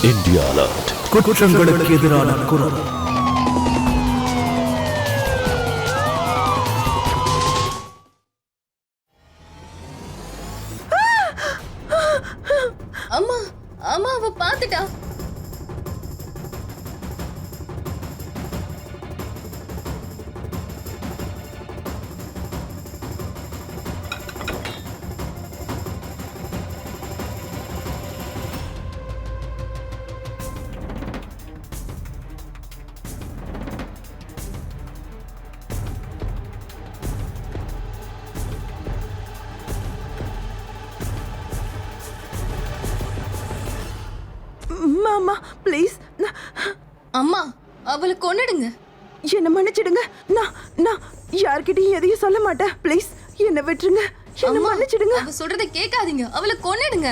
India alert. குற்றங்களுக்கு எதிரான குரல். அம்மா அம்மா அவ பாத்துட்டா. மாமா ப்ளீஸ் அம்மா அவளை கொன்னுடுங்க. என்ன மன்னிச்சிடுங்க. நான் நான் யார்கிட்டயும் எதையும் சொல்ல மாட்டேன். ப்ளீஸ் என்ன விட்டுருங்க. என்ன அம்மா, மன்னிச்சிடுங்க. அவ சொல்றத கேட்காதீங்க. அவளை கொன்னுடுங்க.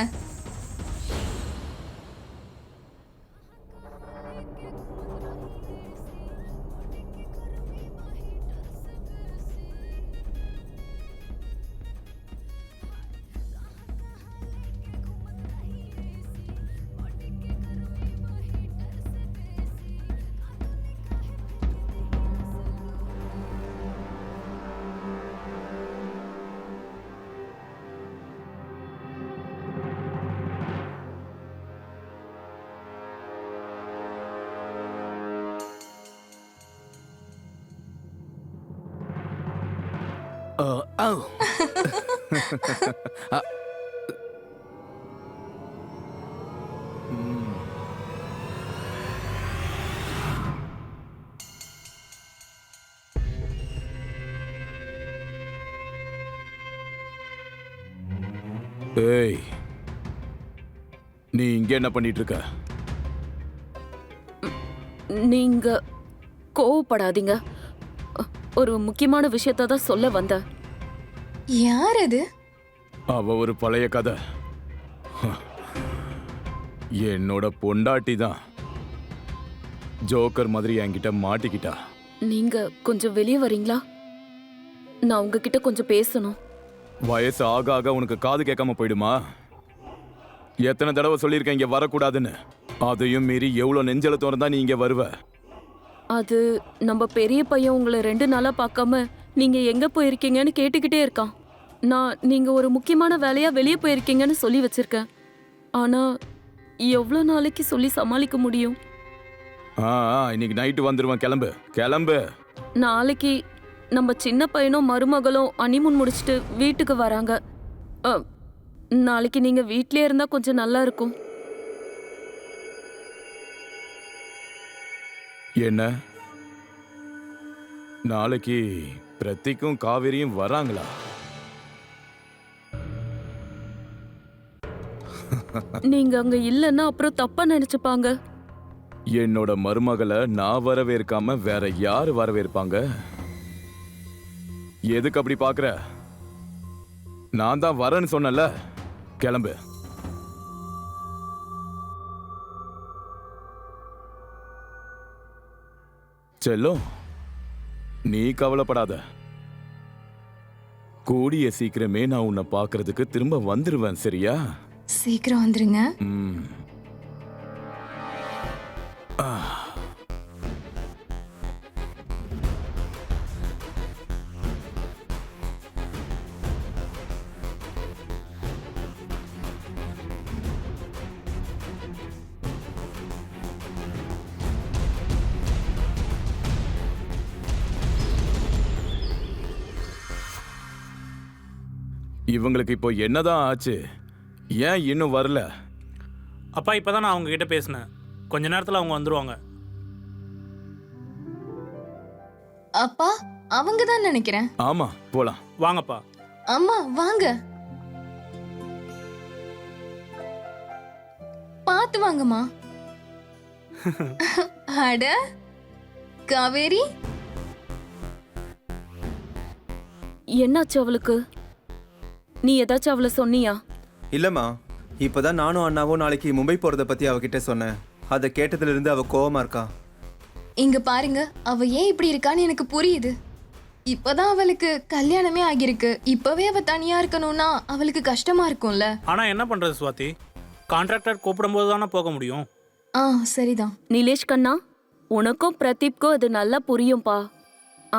ஏய், நீ இங்க என்ன பண்ணிட்டு இருக்க? நீங்க கோவப்படாதீங்க. ஒரு முக்கியமான விஷயத்தை தான் சொல்ல வந்தேன். யார் அது? அவ ஒரு பழைய கதை. என்னோட பொண்டாட்டி தான். ஜோக்கர் மாதிரி என்கிட்ட மாட்டிக்கிட்டா. நீங்க கொஞ்சம் வெளியே வரீங்களா? நான் உங்ககிட்ட கொஞ்சம் பேசணும். வயசு ஆக ஆக உனக்கு காது கேட்காம போயிடுமா? எத்தனை தடவை சொல்லியிருக்கேன் இங்க வரக்கூடாதுன்னு. அதையும் மீறி எவ்வளவு நெஞ்சலத்தோரம் தான் நீ இங்க வருவ? அது நம்ம பெரிய பையன் உங்களை 2 நாளா பார்க்காம நீங்க எங்க போயிருக்கீங்கன்னு கேட்டுக்கிட்டே இருக்கான். நான் நீங்க ஒரு முக்கியமான வேலையா வெளியே போயிருக்கீங்கன்னு சொல்லி வச்சிருக்கேன். ஆனா எவ்வளோ நாளைக்கு சொல்லி சமாளிக்க முடியும்? இன்னைக்கு நைட்டு வந்துருவேன். கிளம்பு கிளம்பு. நாளைக்கு நம்ம சின்ன பையனும் மருமகளும் அனிமுன் முடிச்சுட்டு வீட்டுக்கு வராங்க. நாளைக்கு நீங்க வீட்லயே இருந்தா கொஞ்சம் நல்லா இருக்கும். என்ன நாளைக்கு பிரத்திக்கும் காவேரியும் வராங்களா? நீங்க அங்க இல்லைன்னா அப்புறம் தப்பா நினைச்சுப்பாங்க. என்னோட மருமகளை நான் வரவேற்காம வேற யாரு வரவேற்பாங்க? எதுக்கு அப்படி பாக்குற? நான் தான் வரேன்னு சொன்னல. கிளம்பு. செல்லும், நீ கவலைப்படாத. கூடிய சீக்கிரமே நான் உன்னை பாக்குறதுக்கு திரும்ப வந்துருவேன். சரியா? சீக்கிரம் வந்துருங்க. இவங்களுக்கு இப்போ என்னதான் ஆச்சு? ஏன் இன்னும் வரல? அப்பா, இப்பதான் நான் அவங்க கிட்ட பேசினேன். கொஞ்ச நேரத்துல அவங்க வந்துருவாங்க. அப்பா, அவங்க தான் நினைக்கிறேன். ஆமா, போலாம். வாங்கப்பா. அம்மா வாங்க. பாத்து வாங்கம்மா. அட காவேரி, என்னாச்சு அவளுக்கு? நீ ஏதாச்சும் அவளை சொன்னியா? இல்லம்மா, இப்பதான் நானும் அண்ணாவும் நாளைக்கு மும்பை போறத பத்தி அவகிட்ட சொன்னேன். அதை கேட்டதுல இருந்து அவ கோவமா இருக்கா. இங்க பாருங்க, அவ ஏன் இப்படி இருக்கான்னு எனக்கு புரியுது. இப்பதான் அவளுக்கு கல்யாணமே ஆகிருக்கு. இப்பவே அவ தனியா இருக்கணும்னா அவளுக்கு கஷ்டமா இருக்கும்ல. ஆனா என்ன பண்றது சுவாதி? கான்ட்ராக்டர் கூப்பிடும் போது தானே போக முடியும். ஆ சரிதான். நிலேஷ் கண்ணா, உனக்கும் பிரதீப்க்கும் அது நல்லா புரியும்பா.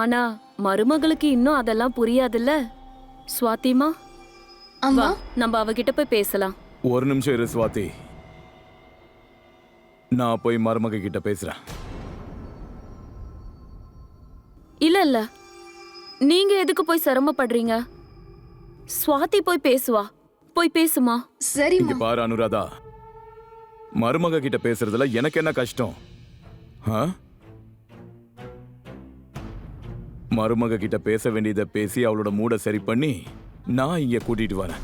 ஆனா மருமகளுக்கு இன்னும் அதெல்லாம் புரியாதுல்ல. சுவாதிமா, அம்மா வா நம்ம அவகிட்ட போய் பேசலாம். ஒரு நிமிஷம் இரு சுவாதி, நான் போய் மருமக கிட்ட பேசுறேன். இல்ல இல்ல, நீங்க எதுக்கு போய் சிரமப்படுறீங்க? சுவாதி போய் பேசுவா. போய் பேசுமா. இங்க சரிம்மா. பாரு அனுராதா, மருமக கிட்ட பேசுறதுல எனக்கு என்ன கஷ்டம்? ஆ? மருமக கிட்ட பேச வேண்டியதை பேசி அவளோட மூட சரி பண்ணி நான் இங்க கூட்டிட்டு வரேன்.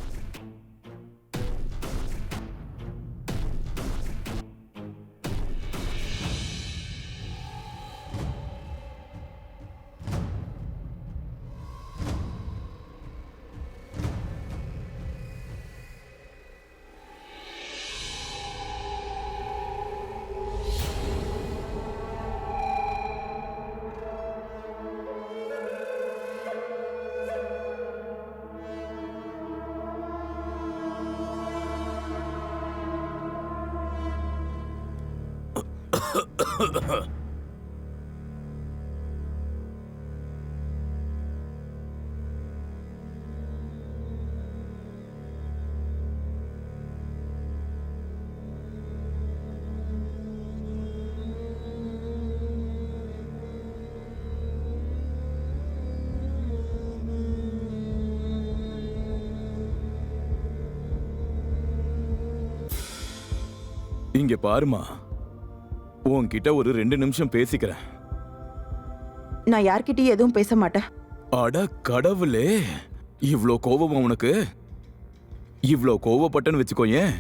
இங்க பாருமா, உன்கிட்ட ஒரு 2 நிமிஷம் பேசிக்கிறேன். நான் யார்கிட்டயும் எதுவும் பேச மாட்டேன். அட கடவுளே, இவ்ளோ கோவமா உனக்கு? இவ்ளோ கோவப்பட்டன்னு வச்சுக்கோயேன்,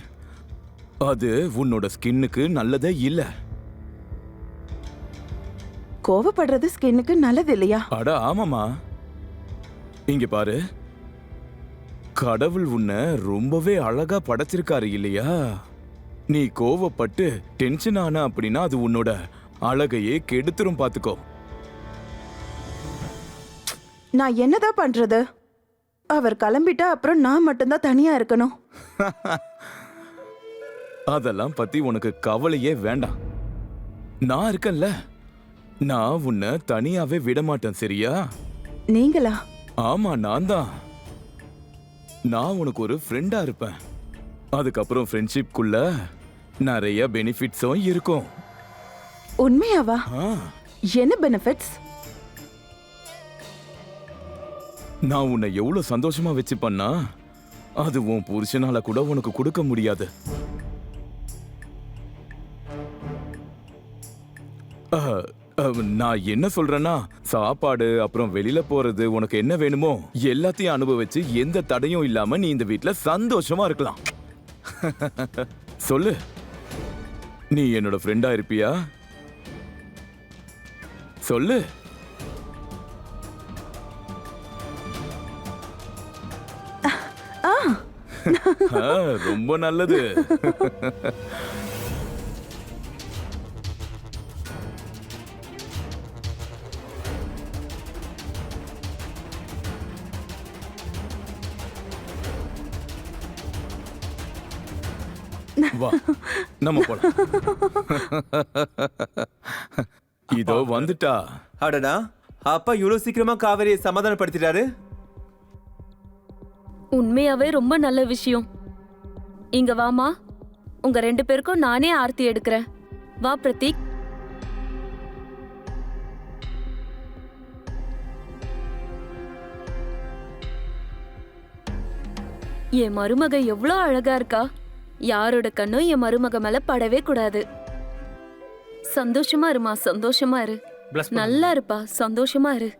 அது உன்னோட ஸ்கின்னுக்கு நல்லதே இல்ல. கோவப்படுறது ஸ்கின்னுக்கு நல்லது இல்லையா? அட ஆமாமா. இங்க பாரு, கடவுள் உன்னை ரொம்பவே அழகா படைச்சிருக்காரு இல்லையா? நீ கோவப்பட்டு டென்ஷன் ஆன அப்படின்னா அது உன்னோட அழகையே கெடுத்துரும், பாத்துக்கோ. நான் என்னதான் பண்றது? அவர் கிளம்பிட்டா அப்புறம் நான் மட்டும்தான் தனியா இருக்கணும். அதெல்லாம் பத்தி உனக்கு கவலையே வேண்டாம். நான் இருக்கேன்ல, நான் உன்னை தனியாவே விட மாட்டேன், சரியா? நீங்களா? ஆமா, நான் தான். நான் உனக்கு ஒரு ஃப்ரெண்டா இருப்பேன். அதுக்கப்புறம் ஃப்ரெண்ட்ஷிப்குள்ள நிறைய பெனிஃபிட்ஸும் இருக்கும். உண்மையாவா? ஆ, என்ன பெனிஃபிட்ஸ்? நான் உன்னை எவ்வளவு சந்தோஷமா வச்சு பண்ணா அது உன் புருஷனால கூட உனக்கு கொடுக்க முடியாது. நான் என்ன சொல்றேன்னா, சாப்பாடு அப்புறம் வெளியில போறது, உனக்கு என்ன வேணுமோ எல்லாத்தையும் அனுபவிச்சு எந்த தடையும் இல்லாம நீ இந்த வீட்ல சந்தோஷமா இருக்கலாம். சொல்லு, நீ என்னோட ஃப்ரெண்டா இருப்பியா? சொல்லு. ரொம்ப நல்லது. வா, நம்ம போலாம். இதோ வந்துட்டா. அடடா, அப்பா இவ்வளவு சீக்கிரமா காவேரியை சமாதானப்படுத்திட்டாரு. உண்மையாவே ரொம்ப நல்ல விஷயம். இங்க வாமா, உங்க 2 பேருக்கும் நானே ஆர்த்தி எடுக்கிறேன். வா பிரதீக். என் மருமக எவ்வளோ அழகா இருக்கா. யாரோட கண்ணும் என் மருமக மேல படவே கூடாது. சந்தோஷமா இருமா, சந்தோஷமா இரு. Bless பண்ணுங்க. நல்லா இருப்பா, சந்தோஷமா இரு.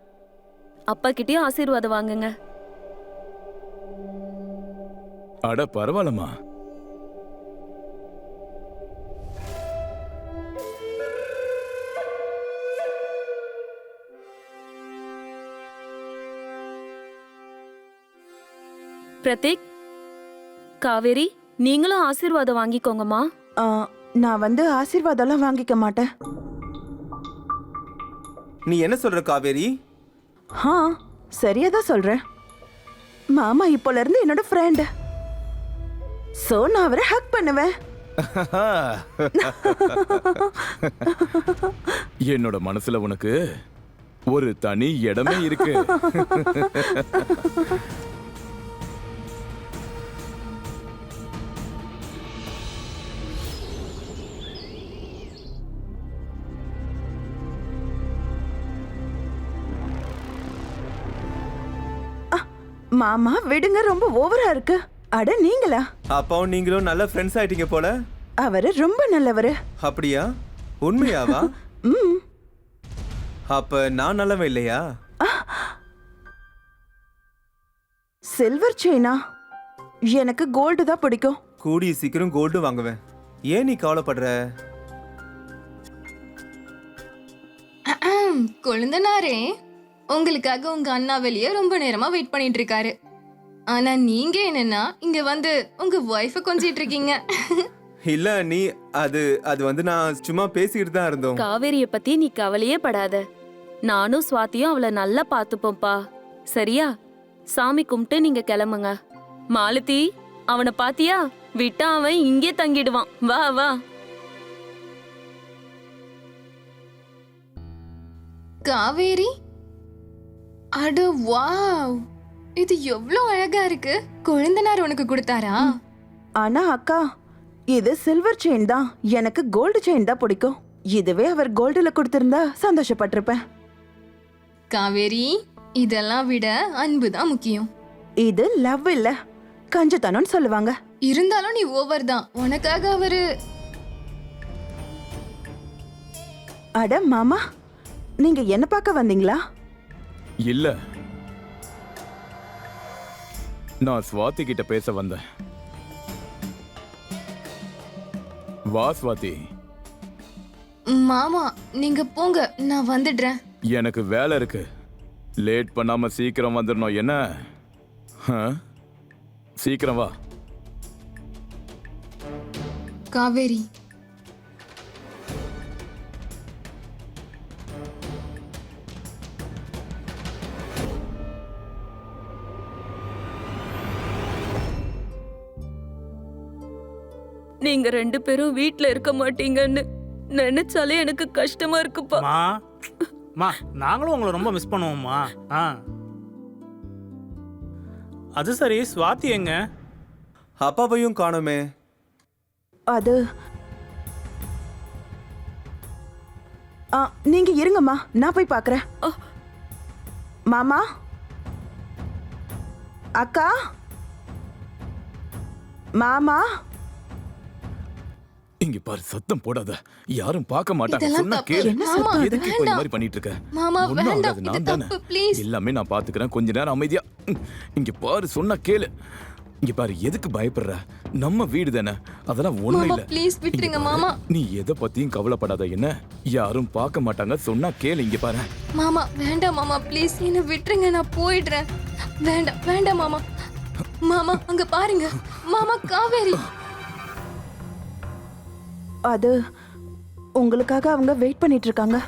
அப்பா கிட்டயும் ஆசீர்வாதம் வாங்குங்க. அட பரவாயில்லம்மா. பிரதீக், காவேரி, நீங்களும் ஆசீர்வாதம் வாங்கிக்கோங்கம்மா. நான் வந்து ஆசீர்வாதம்லாம் வாங்கிக்க மாட்டேன். நீ என்ன சொல்ற காவேரி? சரியா தான் சொல்றேன். மாமா இப்போல இருந்து என்னோட ஃப்ரெண்ட். சோ நான் அவரை ஹக் பண்ணுவேன். என்னோட மனசுல உனக்கு ஒரு தனி இடமே இருக்கு. மாமா விடுங்க, ரொம்ப ஓவரா இருக்கு. அட நீங்களா? அப்பாவும் நீங்களும் நல்ல ஃப்ரெண்ட்ஸ் ஆயிட்டீங்க போல. அவரு ரொம்ப நல்லவரு. அப்படியா? உண்மையாவா? ம். அப்ப நான் நல்லவன் இல்லையா? சில்வர் செயினா? எனக்கு கோல்டு தான் பிடிக்கும். கூடிய சீக்கிரம் கோல்டு வாங்குவேன். ஏன் நீ கவலைப்படுற? கொழுந்தனாரே, உங்களுக்காக உங்க அண்ணா வெளியே ரொம்ப நேரமா வெயிட் பண்ணிட்டு இருக்காரு. ஆனா நீங்க என்னன்னா இங்க வந்து உங்க ஒய்ஃப கொஞ்சிட்டு இருக்கீங்க. இல்ல நீ அது அது வந்து நான் சும்மா பேசிக்கிட்டு தான் இருந்தோம். காவேரிய பத்தி நீ கவலையே படாத. நானும் சுவாத்தியும் அவளை நல்லா பாத்துப்போம்ப்பா. சரியா? சாமி கும்பிட்டு நீங்க கிளம்புங்க. மாலதி, அவனை பாத்தியா? விட்டா அவன் இங்கே தங்கிடுவான். வா வா. காவேரி, அட வாவ், இது எவ்வளவு அழகா இருக்கு. கொழுந்தனார் உனக்கு கொடுத்தாரா? ஆனா அக்கா, இது சில்வர் செயின் தான். எனக்கு கோல்டு செயின் தான் பிடிக்கும். இதுவே அவர் கோல்டுல கொடுத்திருந்தா சந்தோஷப்பட்டிருப்பேன். காவேரி, இதெல்லாம் விட அன்பு தான் முக்கியம். இது லவ் இல்ல, கஞ்சத்தனம்னு சொல்லுவாங்க. இருந்தாலும் நீ ஓவர் தான். உனக்காக அவரு அட மாமா, நீங்க என்ன பார்க்க வந்தீங்களா? இல்ல, நான் ஸ்வாதி கிட்ட பேச வந்தேன். வா ஸ்வாதி. மாமா நீங்க போங்க, நான் வந்துடுறேன். எனக்கு வேலை இருக்கு. லேட் பண்ணாம சீக்கிரம் வந்துடணும். என்ன? சீக்கிரம் வா. காவேரி, நீங்க ரெண்டு பேரும் வீட்ல இருக்க மாட்டீங்கன்னு நினைச்சாலே எனக்கு கஷ்டமா இருக்குப்பா. மா, நாங்களும் உங்களை ரொம்ப மிஸ் பண்ணுவோம்மா. அது சரி, ஸ்வாதி எங்க? அப்பாவையும் காணோமே. அது நீங்க இருங்கம்மா, நான் போய் பார்க்கறேன். மாமா, அக்கா, மாமா. இங்க பாரு, சத்தம் போடாத. யாரும் பார்க்க மாட்டாங்க. இதெல்லாம் சொன்னா தப்பு. கேளு. மாமா, எதுக்கு இப்போ இந்த மாதிரி பண்ணிட்டு இருக்க? மாமா ஒண்ணும் வேண்டாம், ஆகாது, இது நான் தானே. தப்பு, ப்ளீஸ். எல்லாமே நான் பாத்துக்கிறேன். கொஞ்ச நேரம் அமைதியா. இங்க பாரு, சொன்னா கேளு. இங்க பாரு, எதுக்கு பயப்படுற? நம்ம வீடு தானே, அதெல்லாம் ஒண்ணும் மாமா இல்ல. ப்ளீஸ் விட்டுருங்க இங்க பாரு, மாமா. நீ எதை பத்தியும் கவலைப்படாத. என்ன, யாரும் பார்க்க மாட்டாங்க. சொன்னா கேளு. இங்க பாரு. மாமா வேண்டாம் மாமா, ப்ளீஸ் என்ன விட்டுருங்க, நான் போயிடுறேன். வேண்டாம் வேண்டாம் மாமா. மாமா அங்க பாருங்க மாமா, காவேரி. அது உங்களுக்காக அவங்க வெயிட் பண்ணிட்டு இருக்காங்க.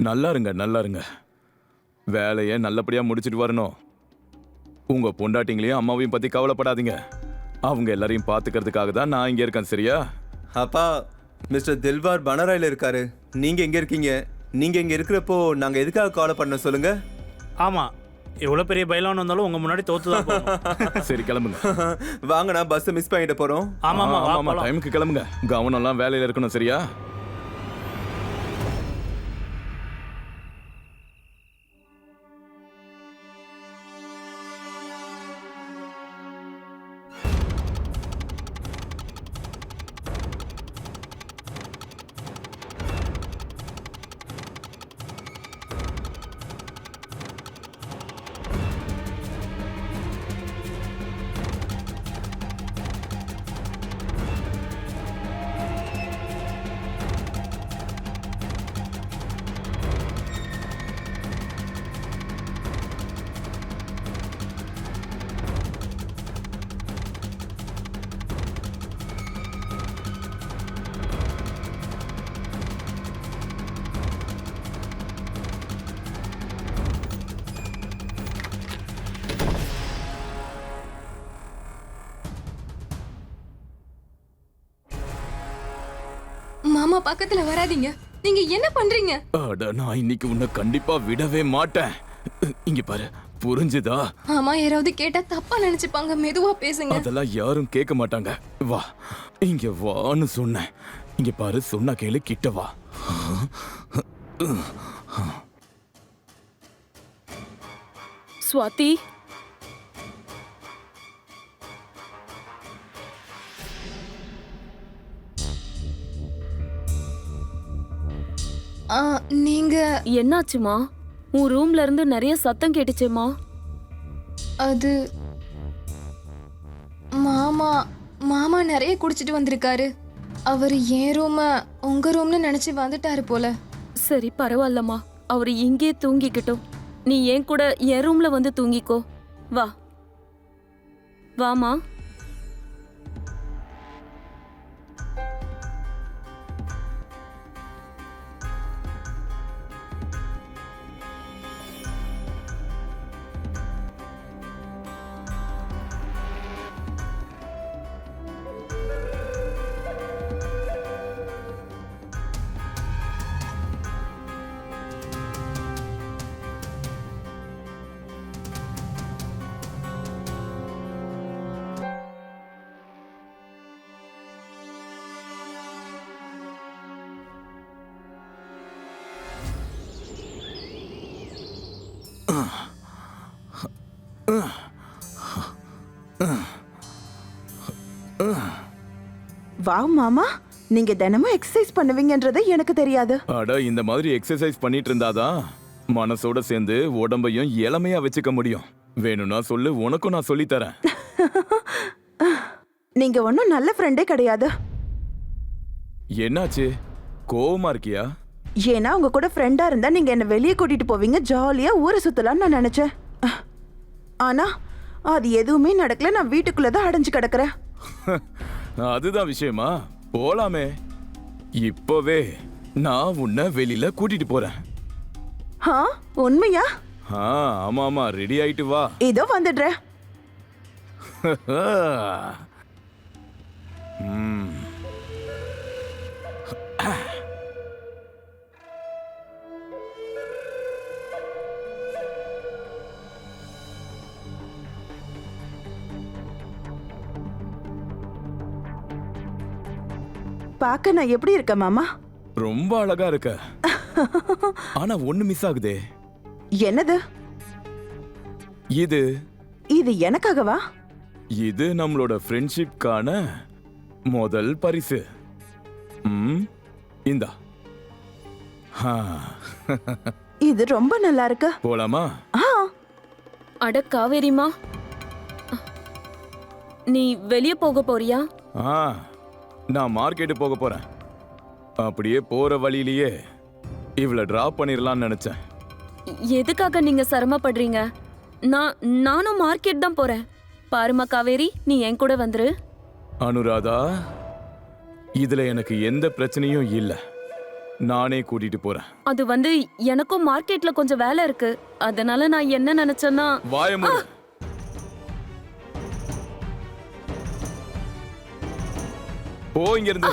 நல்லா இருங்க, நல்லா இருங்க. வேலையை நல்லபடியா முடிச்சிட்டு வரணும். உங்க பொண்டாட்டிங்களையும் அம்மாவையும் பத்தி கவலைப்படாதீங்க. அவங்க எல்லாரையும் பாத்துக்கிறதுக்காக தான் நான் இங்க இருக்கேன். சரியா? அப்பா, மிஸ்டர் தில்வார் பனராயில இருக்காரு. நீங்க எங்க இருக்கீங்க? நீங்க இங்க இருக்கிறப்போ நாங்க எதுக்காக கவலை பண்ண சொல்லுங்க? ஆமா, எவ்வளவு பெரிய பைலான் வந்தாலும் உங்க முன்னாடி தோத்துதான் போகணும். சரி, கிளம்புங்க. வாங்கண்ணா, பஸ் மிஸ் பண்ணிட்டு போறோம். ஆமாமா, வா ஆமா, போலாம். டைமுக்கு கிளம்புங்க. கவனம் எல்லாம் வேலையில இருக்கணும். சரியா? பக்கத்துல வராதீங்க. நீங்க என்ன பண்றீங்க? அட நான் இன்னைக்கு உன்னை கண்டிப்பா விடவே மாட்டேன். இங்க பாரு, புரிஞ்சுதா? ஆமா, யாராவது கேட்டா தப்பா நினைச்சுப்பாங்க. மெதுவா பேசுங்க. அதெல்லாம் யாரும் கேட்க மாட்டாங்க. வா, இங்க வான்னு சொன்னேன். இங்க பாரு, சொன்னா கேளு, கிட்ட வா. ஸ்வாதி, நீங்க என்னாச்சுமா? உன் ரூம்ல இருந்து நிறைய சத்தம் கேட்டுச்சேம்மா. அது மாமா மாமா நிறைய குடிச்சிட்டு வந்திருக்காரு. அவர் என் ரூம உங்க ரூம்னு நினைச்சு வந்துட்டாரு போல. சரி, பரவாயில்லம்மா. அவரு இங்கே தூங்கிக்கிட்டோம். நீ என் கூட என் ரூம்ல வந்து தூங்கிக்கோ. வா வாமா. வாவ் மாமா, நீங்க தினமும் எக்ஸசைஸ் பண்ணுவீங்கன்றது எனக்கு தெரியாது. அட இந்த மாதிரி எக்ஸசைஸ் பண்ணிட்டு இருந்தாதான் மனசோட சேர்ந்து உடம்பையும் இளமையா வச்சுக்க முடியும். வேணும்னா சொல்லு, உனக்கும் நான் சொல்லி தரேன். நீங்க ஒன்னும் நல்ல ஃப்ரெண்டே கிடையாது. என்னாச்சு, கோவமா இருக்கியா? ஏன்னா உங்க கூட ஃப்ரெண்டா இருந்தா நீங்க என்ன வெளியே கூட்டிட்டு போவீங்க, ஜாலியா ஊரை சுத்தலாம்னு நான் நினைச்சேன். ஆனா அது எதுவுமே நடக்கல. நான் வீட்டுக்குள்ளதான் அடைஞ்சு கிடக்குறேன். அதுதான் விஷயமா? போலாமே. இப்பவே நான் உன்னை வெளியில கூட்டிட்டு போறேன். உண்மையா? ஆமா ஆமா, ரெடி ஆயிட்டு வா. இதோ வந்துடுறேன். ம். பாக்க நான் எப்படி இருக்கேன் மாமா? ரொம்ப அழகா இருக்க. ஆனா ஒண்ணு மிஸ் ஆகுதே. என்னது? இது இது எனக்காகவா? இது நம்மளோட ஃப்ரெண்ட்ஷிப்கான முதல் பரிசு. இந்தா. இது ரொம்ப நல்லா இருக்கு. போலாமா? அட காவேரிமா, நீ வெளியே போக போறியா? நான் மார்க்கெட்டு போக போறேன். அப்படியே போற வழியிலேயே இவளை டிராப் பண்ணிடலாம்னு நினைச்சேன். எதுக்காக நீங்க சிரமப்படுறீங்க? நானும் மார்க்கெட் தான் போறேன். பாருமா காவேரி, நீ என் கூட வந்துரு. அனுராதா, இதுல எனக்கு எந்த பிரச்சனையும் இல்ல. நானே கூட்டிட்டு போறேன். அது வந்து எனக்கும் மார்க்கெட்ல கொஞ்சம் வேலை இருக்கு. அதனால நான் என்ன நினைச்சேன்னா, வாய மூடு. போ இங்க இருந்து.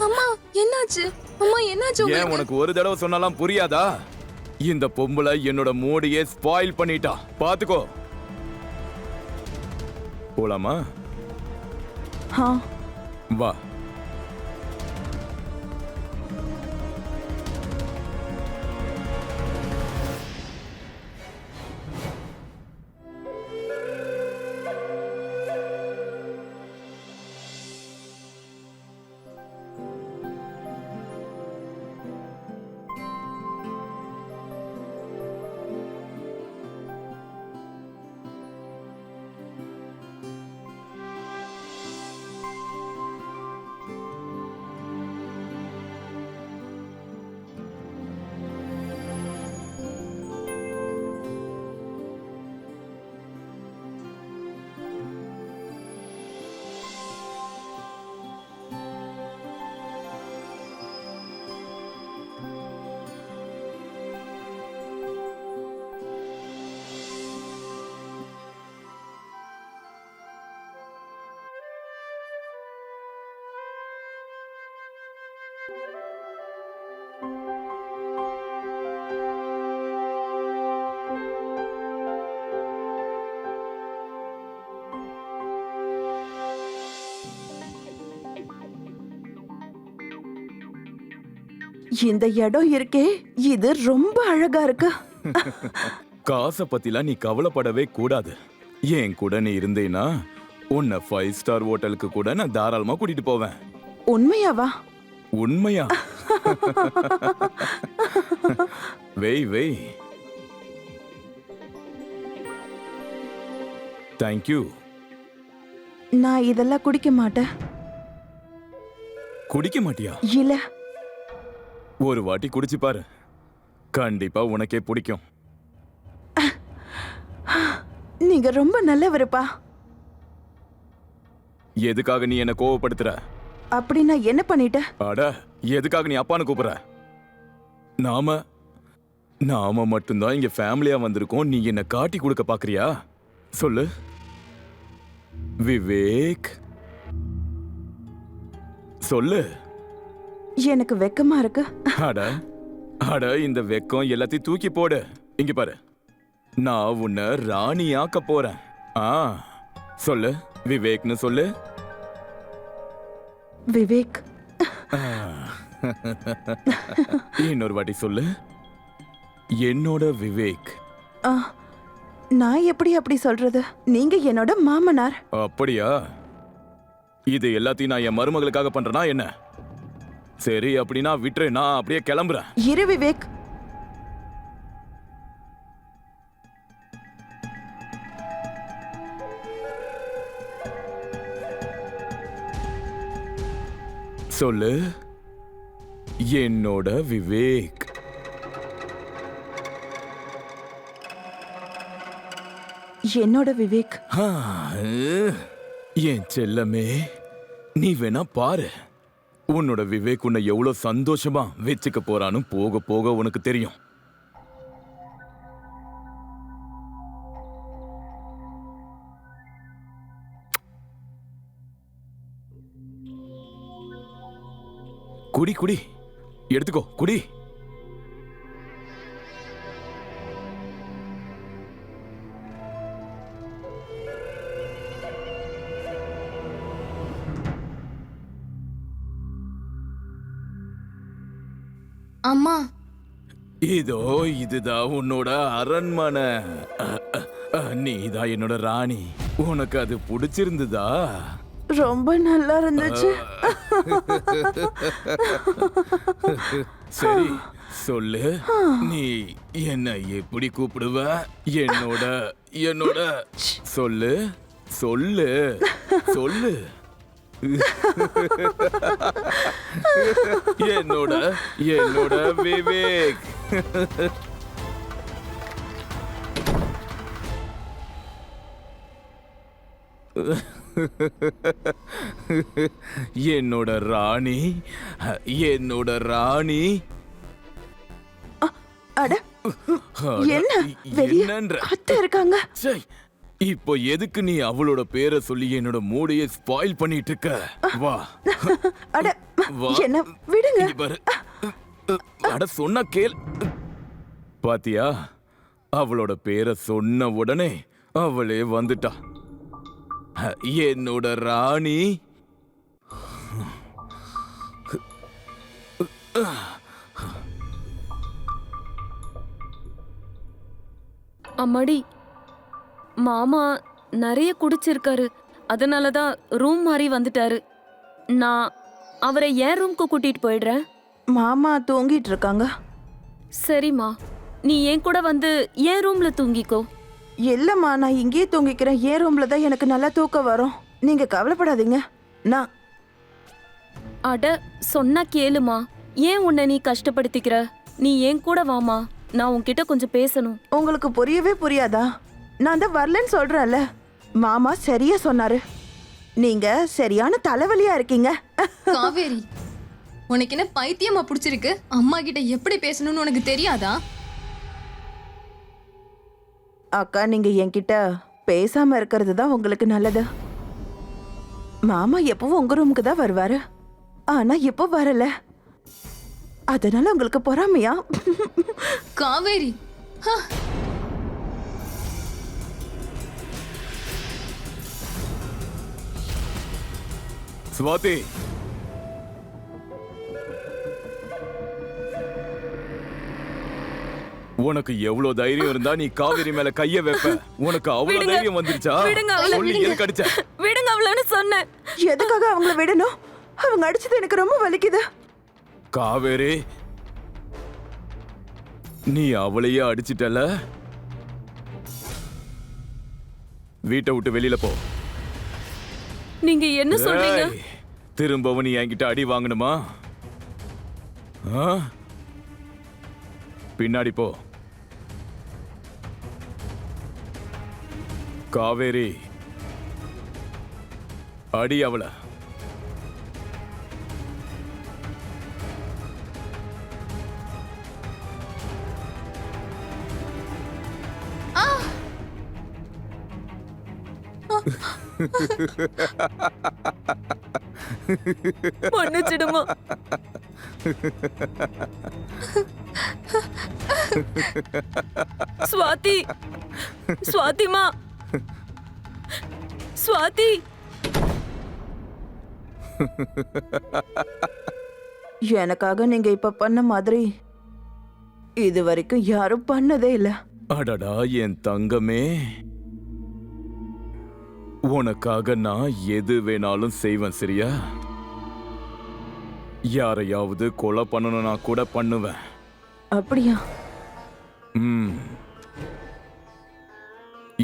அம்மா என்னாச்சு? அம்மா என்னாச்சு ஏன் உனக்கு ஒரு தடவை சொன்னாலாம் புரியாதா? இந்த பொம்பளை என்னோட மூடியே ஸ்பாயில் பண்ணிட்டா. பாத்துக்கோ. போலாமா? வா. இந்த இடம் இருக்கே, இது ரொம்ப அழகா இருக்கு. காசை பத்திலாம் நீ கவலைப்படவே கூடாது. என் கூட நீ இருந்தேன்னா உன்னை 5 ஸ்டார் ஹோட்டலுக்கு கூட நான் தாராளமா கூட்டிட்டு போவேன். உண்மையாவா? உண்மையா? வெய் வெய். தேங்க்யூ. நான் இதெல்லாம் குடிக்க மாட்டேன். குடிக்க மாட்டியா? இல்ல. ஒரு வாட்டி குடிச்சு பாரு, கண்டிப்பா உனக்கே பிடிக்கும். நீங்க ரொம்ப நல்லவருப்பா. எதுக்காக நீ என்ன கோவப்படுத்துற? அப்படி நான் என்ன பண்ணிட்டேன்? அட, எதுக்காக நீ அப்பான்னு கூப்பிடுற? நாம மட்டும்தான் இங்க ஃபேமிலியா வந்திருக்கோம். நீ என்ன காட்டி கொடுக்க பாக்குறியா? சொல்லு விவேக், சொல்லு. எனக்கு வெக்கமா இருக்கு. அட அட, இந்த வெக்கம் எல்லாத்தையும் தூக்கி போடு. இங்க பாரு, நான் உன்னை ராணியாக்க போறேன். சொல்லு விவேக்னு சொல்லு. விவேக். இன்னொரு வாட்டி சொல்லு, என்னோட விவேக். நான் எப்படி அப்படி சொல்றது? நீங்க என்னோட மாமனார். அப்படியா? இது எல்லாத்தையும் நான் என் மருமகளுக்காக பண்றேனா என்ன? சரி, அப்படின்னா விட்டுரு, நான் அப்படியே கிளம்புறேன். இரு விவேக். சொல்லு, என்னோட விவேக். என்னோட விவேக். என் செல்லமே, நீ வேணா பாரு, உன்னோட விவேக் உன்னை எவ்வளவு சந்தோஷமா வச்சுக்க போறான்னு போக போக உனக்கு தெரியும். குடி குடி, எடுத்துக்கோ, குடி. அம்மா, இதோ இதுதான் உன்னோட அரண்மனை. நீதான் என்னோட ராணி. உனக்கு அது பிடிச்சிருந்ததா? ரொம்ப நல்லா இருந்துச்சு. சரி, சொல்லு, நீ என்ன எப்படி கூப்பிடுவ? என்னோட என்னோட சொல்லு சொல்லு சொல்லு. என்னோட என்னோட விவேக். என்னோட ராணி, என்னோட ராணி. அட, என்ன வெளிய என்னன்ற? அத்தை இருக்காங்க. சை, இப்போ எதுக்கு நீ அவளோட பேரை சொல்லி என்னோட மூடையை ஸ்பாயில் பண்ணிட்டு இருக்க? வா. அட, வா. என்ன விடுங்க. இங்க பாரு. அட, சொன்னா கேள். பாத்தியா, அவளோட பேரை சொன்ன உடனே அவளே வந்துட்டா. என்னோட ராணி. அம்மாடி, மாமா நிறைய குடிச்சிருக்காரு, அதனாலதான் ரூம் மாறி வந்துட்டாரு. நான் அவரை என் ரூம்க்கு கூட்டிட்டு போயிடுறேன். மாமா தூங்கிட்டு இருக்காங்க. சரிம்மா, நீ என் கூட வந்து என் ரூம்ல தூங்கிக்கோ. இல்லம்மா, நான் இங்கேயே தூங்கிக்கிறேன். என் ரூம்ல தான் எனக்கு நல்லா தூக்கம் வரும். நீங்க கவலைப்படாதீங்க. நான் அட, சொன்னா கேளுமா. ஏன் உன்னை நீ கஷ்டப்படுத்திக்கிற? நீ என் கூட வாமா, நான் உன்கிட்ட கொஞ்சம் பேசணும். உங்களுக்கு புரியவே புரியாதா? நான் தான் வரலன்னு சொல்றேன்ல. மாமா சரியா சொன்னாரு. நீங்க சரியான தலைவலியா இருக்கீங்க. காவேரி, உனக்கு என்ன பைத்தியமா பிடிச்சிருக்கு? அம்மா கிட்ட எப்படி பேசணும்னு உனக்கு தெரியாதா? அக்கா, நீங்க என்கிட்ட பேசாம இருக்கிறது தான் உங்களுக்கு நல்லது. மாமா எப்பவும் உங்க ரூமுக்கு தான் வருவாரு, ஆனா இப்போ வரல. அதனால உங்களுக்கு பொறாமையா? காவேரி ஹ, சுவாதி, உனக்கு எவ்வளவு தைரியம் இருந்தா நீ காவேரி மேல கைய வைப்ப? உனக்கு அவ்வளவு விடுங்க. தைரியம் வந்துருச்சா? விடுங்க அவளை, சொல்லி விடுங்க. எதுக்கு அடிச்ச? விடுங்க அவளன்னு சொன்னேன். எதுக்காக அவங்கள விடணும்? அவங்க அடிச்சது எனக்கு ரொம்ப வலிக்குது. காவேரி, நீ அவளையே அடிச்சிட்டல. வீட்டை விட்டு வெளியில போ. நீங்க என்ன சொல்றீங்க? ஏய், திரும்பவும் நீ என்கிட்ட அடி வாங்கணுமா? ஆ? பின்னாடி போ. காவேரி, அடி அவள. மன்னிச்சிடுமா. ஸ்வாதி, ஸ்வாதிமா, ஸ்வாதி. எனக்காக நீங்க இப்ப பண்ண மாதிரி இது வரைக்கும் யாரும் பண்ணதே இல்ல. அடடா என் தங்கமே, உனக்காக நான் எது வேணாலும் செய்வேன், சரியா? யாரையாவது கொலை பண்ணணும்னா கூட பண்ணுவேன். அப்படியா? ம்.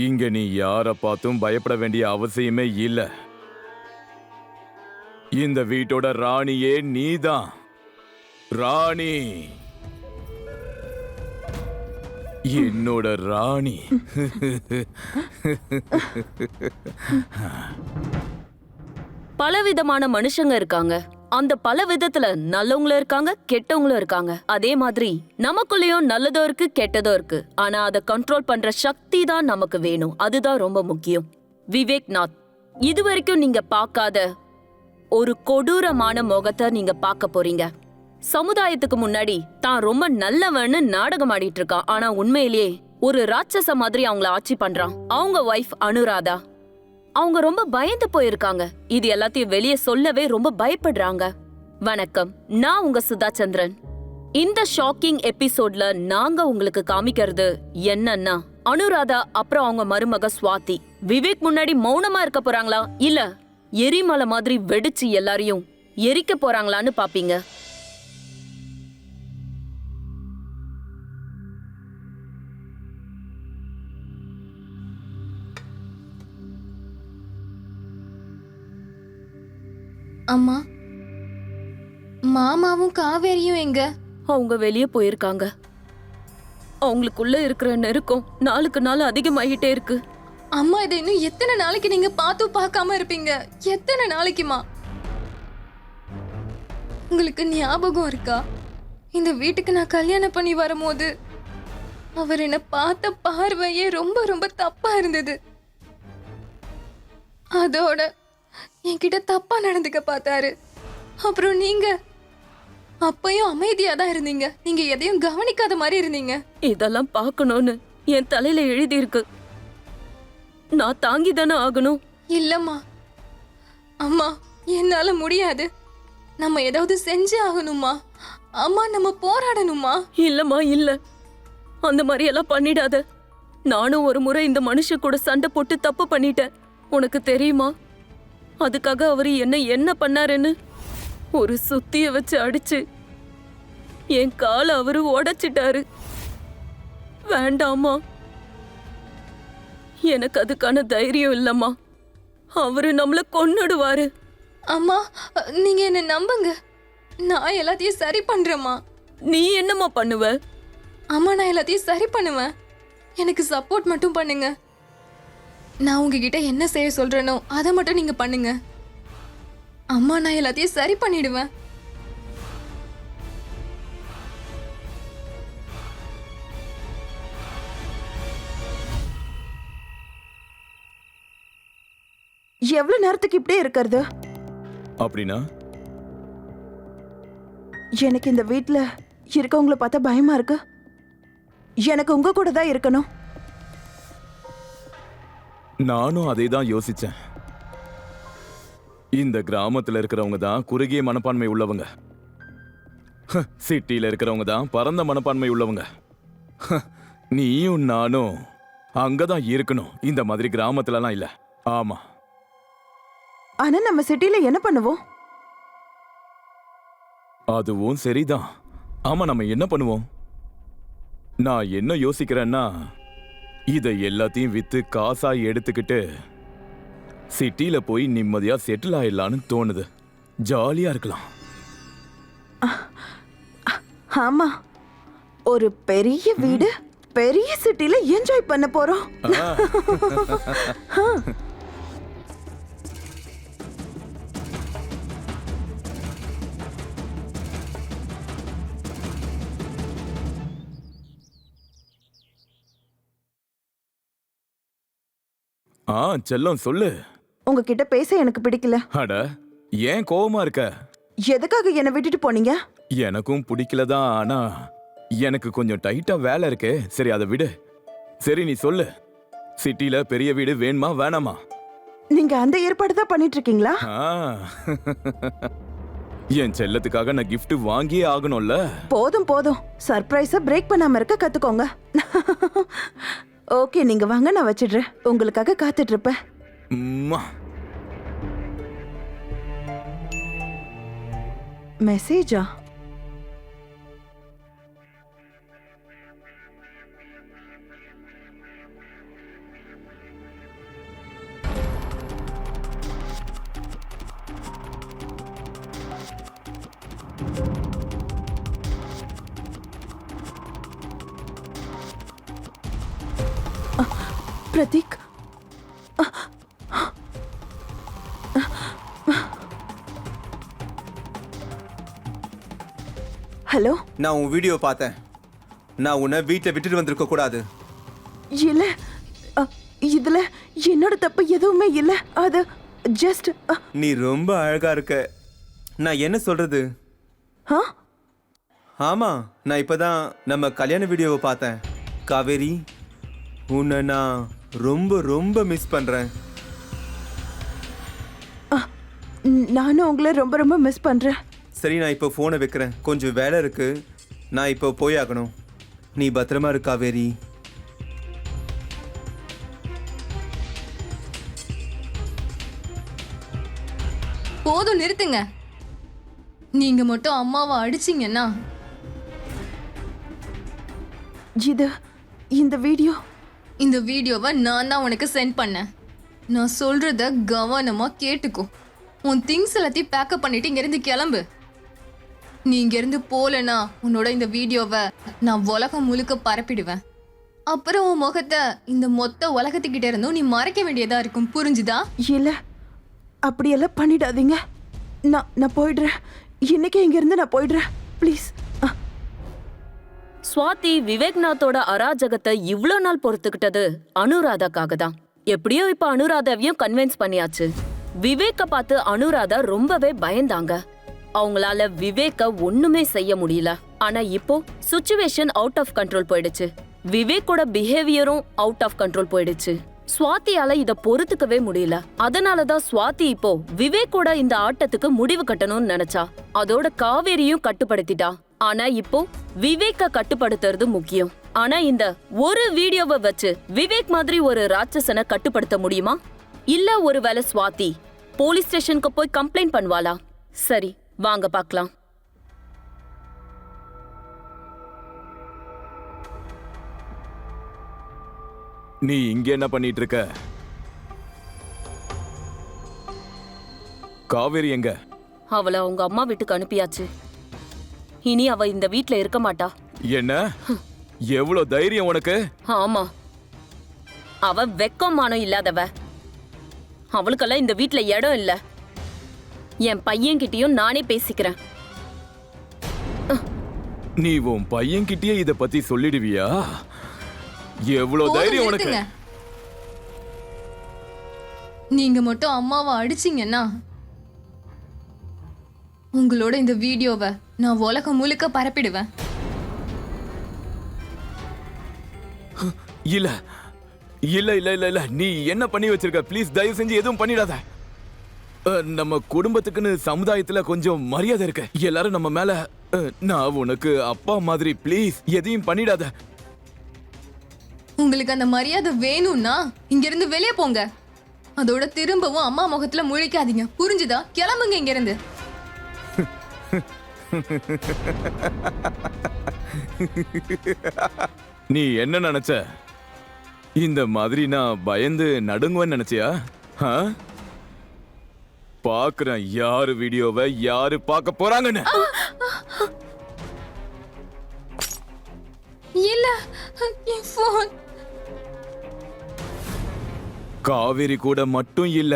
இங்க நீ யாரை பார்த்தும் பயப்பட வேண்டிய அவசியமே இல்ல. இந்த வீட்டோட ராணியே நீதான். ராணி, என்னோட ராணி. பலவிதமான மனுஷங்க இருக்காங்க. அந்த பல விதத்துல நல்லவங்களும் இருக்காங்க, கெட்டவங்களும் இருக்காங்க. அதே மாதிரி நமக்குள்ளேயும் நல்லதோ இருக்கு, கெட்டதோ இருக்கு. ஆனா அதை கண்ட்ரோல் பண்ற சக்தி தான் நமக்கு வேணும். அதுதான் ரொம்ப முக்கியம். விவேக் நாத், இதுவரைக்கும் நீங்க பார்க்காத ஒரு கொடூரமான முகத்தை நீங்க பார்க்க போறீங்க. சமுதாயத்துக்கு முன்னாடி தான் ரொம்ப நல்லவன்னு நாடகம் ஆடிட்டு இருக்கான். ஆனா உண்மையிலேயே ஒரு ராட்சச மாதிரி அவங்கள ஆட்சி பண்றான். அவங்க வைஃப் அனுராதா, அவங்க ரொம்ப பயந்து போயிருக்காங்க. இது எல்லாத்தையும் வெளியே சொல்லவே ரொம்ப பயப்படுறாங்க. வணக்கம், நான் உங்க சுதா சந்திரன். இந்த ஷாக்கிங் எபிசோட்ல நாங்க உங்களுக்கு காமிக்கிறது என்னன்னா, அனுராதா அப்புறம் அவங்க மருமக ஸ்வாதி விவேக் முன்னாடி மௌனமா இருக்க போறாங்களா, இல்ல எரிமலை மாதிரி வெடிச்சு எல்லாரையும் எரிக்க போறாங்களான்னு பாப்பீங்க. அம்மா, மாமாவும் காவேரியும் எங்க? அவங்க வெளியே போயிருக்காங்க. அவங்களுக்குள்ள இருக்கிற நெருக்கம் நாளுக்கு நாள் அதிகமாகிட்டே இருக்கு. அம்மா, இதை இன்னும் எத்தனை நாளைக்கு நீங்க பார்த்து பார்க்காம இருப்பீங்க? எத்தனை நாளைக்குமா? உங்களுக்கு ஞாபகம் இருக்கா, இந்த வீட்டுக்கு நான் கல்யாணம் பண்ணி வரும்போது அவர் என்ன பார்த்த பார்வையே ரொம்ப ரொம்ப தப்பா இருந்தது. அதோட என்கிட்ட தப்பா நடந்துக்க பார்த்தாரு. அப்புறம் நீங்க அப்பயும் அமைதியா தான் இருந்தீங்க. நீங்க எதையும் கவனிக்காத மாதிரி இருந்தீங்க. இதெல்லாம் பார்க்கணும்னு என் தலையில எழுதி இருக்கு. நான் தாங்கி தானே ஆகணும். இல்லம்மா, அம்மா, என்னால முடியாது. நம்ம ஏதாவது செஞ்சு ஆகணுமா? அம்மா, நம்ம போராடணுமா? இல்லம்மா, இல்ல, அந்த மாதிரி எல்லாம் பண்ணிடாத. நானும் ஒரு முறை இந்த மனுஷன் கூட சண்டை போட்டு தப்பு பண்ணிட்டேன். உனக்கு தெரியுமா அதுக்காக அவரு என்ன பண்ணாருன்னு? ஒரு சுத்திய வச்சு அடிச்சு என் காலை அவரு உடைச்சிட்டாரு. வேண்டாமா, எனக்கு அதுக்கான தைரியம் இல்லம்மா. அவரு நம்மள கொன்னுடுவாரு. அம்மா, நீங்க என்ன நம்புங்க. நான் எல்லாத்தையும் சரி பண்றேம்மா. நீ என்னம்மா பண்ணுவ? அம்மா, நான் எல்லாத்தையும் சரி பண்ணுவேன். எனக்கு சப்போர்ட் மட்டும் பண்ணுங்க. நான் உங்ககிட்ட என்ன செய்ய சொல்றேனோ அதை மட்டும் நீங்க பண்ணுங்க. அம்மா, நான் எல்லாத்தையும் சரி பண்ணிடுவேன். எவ்வளவு நேரத்துக்கு இப்படியே இருக்கிறது? அப்படின்னா எனக்கு இந்த வீட்ல இருக்கவங்கள பார்த்தா பயமா இருக்கு. எனக்கு உங்க கூட தான் இருக்கணும். நானும் அதை தான் யோசிச்சேன். இந்த கிராமத்துல இருக்கிறவங்க தான் குறுகிய மனப்பான்மை உள்ளவங்க. சிட்டியில இருக்கிறவங்க தான் பரந்த மனப்பான்மை உள்ளவங்க. நீயும் நானும் அங்கதான் இருக்கணும், இந்த மாதிரி கிராமத்துலலாம் இல்ல. ஆமா, ஆனா நம்ம சிட்டில என்ன பண்ணுவோம்? அதுவும் சரிதான். ஆமா, நம்ம என்ன பண்ணுவோம்? நான் என்ன யோசிக்கிறேன்னா, இதை எல்லாத்தையும் வித்து காசா எடுத்துக்கிட்டு சிட்டில போய் நிம்மதியா செட்டில் ஆயிடலான்னு தோணுது. ஜாலியா இருக்கலாம். ஆமா, ஒரு பெரிய வீடு, பெரிய சிட்டில என்ஜாய் பண்ண போறோம். செல்லம் சொல்லு. உங்ககிட்ட பேச எனக்கு பிடிக்கல. அட, ஏன் கோவமா இருக்க? எதுக்காக என்னை விட்டுட்டு போனீங்க? எனக்கும் பிடிக்கலதான், ஆனா எனக்கு கொஞ்சம் டைட்டா வேலை இருக்கு. சரி, அதை விடு. சரி, நீ சொல்லு. சிட்டில பெரிய வீடு வேணுமா வேணாமா? நீங்க அந்த ஏற்பாடு தான் பண்ணிட்டு இருக்கீங்களா? ஆ. என் செல்லத்துக்காக நான் gift வாங்கியே ஆகணும்ல. போதும் போதும், சர்ப்ரைஸ பிரேக் பண்ணாம இருக்க கத்துக்கோங்க. ஓகே, நீங்க வாங்க, நான் வச்சிடுறேன். உங்களுக்காக காத்துட்டு இருப்பேன். உம்மா. மெசேஜா? பிரதீக், ஹலோ. நான் உன் வீடியோ பார்த்தேன். நான் உன்னை வீட்டில் விட்டுட்டு வந்திருக்க கூடாது. இல்ல, இதுல என்னோட தப்பு எதுவுமே இல்ல. அது ஜஸ்ட் நீ ரொம்ப அழகா இருக்க. நான் என்ன சொல்றது? ஆமா, நான் இப்பதான் நம்ம கல்யாண வீடியோவை பார்த்தேன். காவேரி, உன்னை நான் ரொம்ப ரொம்ப மிஸ் பண்றேன். நானும் உங்களை ரொம்ப ரொம்ப மிஸ் பண்றேன். சரி, நான் இப்போ ஃபோனை வைக்கிறேன். கொஞ்சம் வேலை இருக்கு, நான் இப்போ போய் ஆகணும். நீ பத்திரமா இரு காவேரி. போதும், நிறுத்துங்க. நீங்க மட்டும் அம்மாவை அடிச்சீங்கன்னா இந்த வீடியோவை நான் தான் உனக்கு சென்ட் பண்ணேன். நான் சொல்றத கவனமா கேட்டுக்கோ. உன் திங்ஸ் எல்லாத்தையும் பேக்கப் பண்ணிட்டு இங்கிருந்து கிளம்பு. நீ இங்கிருந்து போலனா உன்னோட இந்த வீடியோவை நான் உலகம் முழுக்க பரப்பிடுவேன். அப்புறம் உன் முகத்தை இந்த மொத்த உலகத்துக்கிட்ட இருந்தும் நீ மறைக்க வேண்டியதா இருக்கும். புரிஞ்சுதா? இல்ல, அப்படியெல்லாம் பண்ணிடாதீங்க. நான் போயிடுறேன். இன்னைக்கு இங்க இருந்து நான் போயிடுறேன், ப்ளீஸ். ஸ்வாதி விவேக்நாத்தோட அராஜகத்தை இவ்ளோ நாள் பொறுத்துக்கிட்டது அனுராதாக்காக தான். எப்படியோ இப்ப அனுராதாவையும் கன்வின்ஸ் பண்ணியாச்சு. விவேக்க பார்த்து அனுராதா ரொம்பவே பயந்தாங்க. அவங்களால விவேக்க ஒண்ணுமே செய்ய முடியல. ஆனா இப்போ சிச்சுவேஷன் அவுட் ஆஃப் கண்ட்ரோல் போயிடுச்சு. விவேக்கோட பிஹேவியரும் அவுட் ஆஃப் கண்ட்ரோல் போயிடுச்சு. ஸ்வாதியால இத பொறுத்துக்கவே முடியல. அதனாலதான் ஸ்வாதி இப்போ விவேக்கோட இந்த ஆட்டத்துக்கு முடிவு கட்டணும்னு நினைச்சா. அதோட காவேரியும் கட்டுப்படுத்திட்டா. ஆனா இப்போ விவேக்க கட்டுப்படுத்துறது முக்கியம். ஆனா இந்த ஒரு வீடியோவை வச்சு விவேக் மாதிரி ஒரு ராட்சசனை கட்டுப்படுத்த முடியுமா? இல்ல ஒருவேளை ஸ்வாதி போலீஸ் ஸ்டேஷனுக்கு போய் கம்ப்ளைண்ட் பண்ணுவாளா? சரி, வாங்க பார்க்கலாம். நீ இங்க என்ன பண்ணிட்டு இருக்க? காவேரி எங்க? அவளை அவங்க அம்மா வீட்டுக்கு அனுப்பியாச்சு. இனி அவ இந்த வீட்ல இருக்க மாட்டா. என்ன? எவ்வளவு தைரியம் உனக்கு? ஆமா, அவ வெக்கமானம் இல்லாதவ. அவளுக்கெல்லாம் இந்த வீட்ல இடம் இல்ல. என் பையன்கிட்டயும் நானே பேசிக்கிறேன். நீ உன் பையன்கிட்டயே இத பத்தி சொல்லிடுவியா? எவ்வளவு தைரியம் உனக்கு? நீங்க மட்டும் அம்மாவை அடிச்சீங்கன்னா உங்களோட இந்த வீடியோவை நான் உலகம் முழுக்க பரப்பிடுவேன். இல்ல இல்ல இல்ல இல்ல இல்ல நீ என்ன பண்ணி வச்சிருக்க? ப்ளீஸ் தயவு செஞ்சு எதுவும் பண்ணிடாத. நம்ம குடும்பத்துக்குன்னு சமுதாயத்துல கொஞ்சம் மரியாதை இருக்கு. எல்லாரும் நம்ம மேல நான் உனக்கு அப்பா மாதிரி. ப்ளீஸ் எதையும் பண்ணிடாத. உங்களுக்கு அந்த மரியாதை வேணும்னா இங்க இருந்து வெளியே போங்க. அதோட திரும்பவும் அம்மா முகத்துல முழிக்காதீங்க. புரிஞ்சுதா? கிளம்புங்க இங்க இருந்து. நீ என்ன நினைச்ச? இந்த மாதிரி நான் பயந்து நடுங்குவேன்னு நினைச்சியா? பாக்குறேன் யாரு வீடியோவை யாரு பார்க்க போறாங்கன்னு. இல்ல, என் போன். காவேரி கூட மட்டும் இல்ல,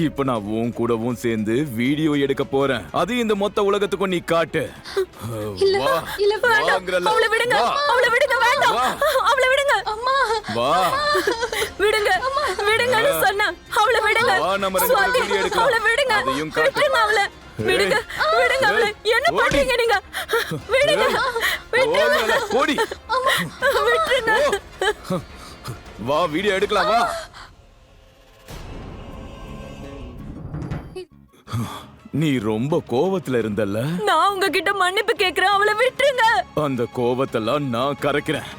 இப்ப நான் உன் கூடவும் சேர்ந்து வீடியோ எடுக்க போறேன். அது இந்த மொத்த உலகத்துக்கும் நீ காட்டு. இல்ல வா. இல்ல வேண்டாம். வாங்கறல. அவளை விடுங்க, வா. அவளை விடுங்க, வேண்டாம், வா. அவளை விடுங்க, அம்மா, வா. விடுங்க, விடுங்கன்னு சொன்னேன். அவளை விடுங்க, வா, நம்ம ரெண்டு பேரும் சுவாதி, வீடியோ எடுக்கலாம். அவளை விடுங்க, அதையும் காட்டு. விட்டுருங்க அவளை, விடுங்க, விடுங்க அவளை. என்ன ஓடி. பண்றீங்க நீங்க? விடுங்க, விட்டுருங்க, ஓடுறல, ஓடி. விட்டுருங்க. ஓ. வா வீடியோ எடுக்கலாம் வா. நீ ரொம்ப கோவத்துல இருந்தல்ல? நான் உங்ககிட்ட மன்னிப்பு கேக்குறேன், அவளை விட்டுருங்க. அந்த கோவத்தெல்லாம் நான் கரைக்கிறேன்.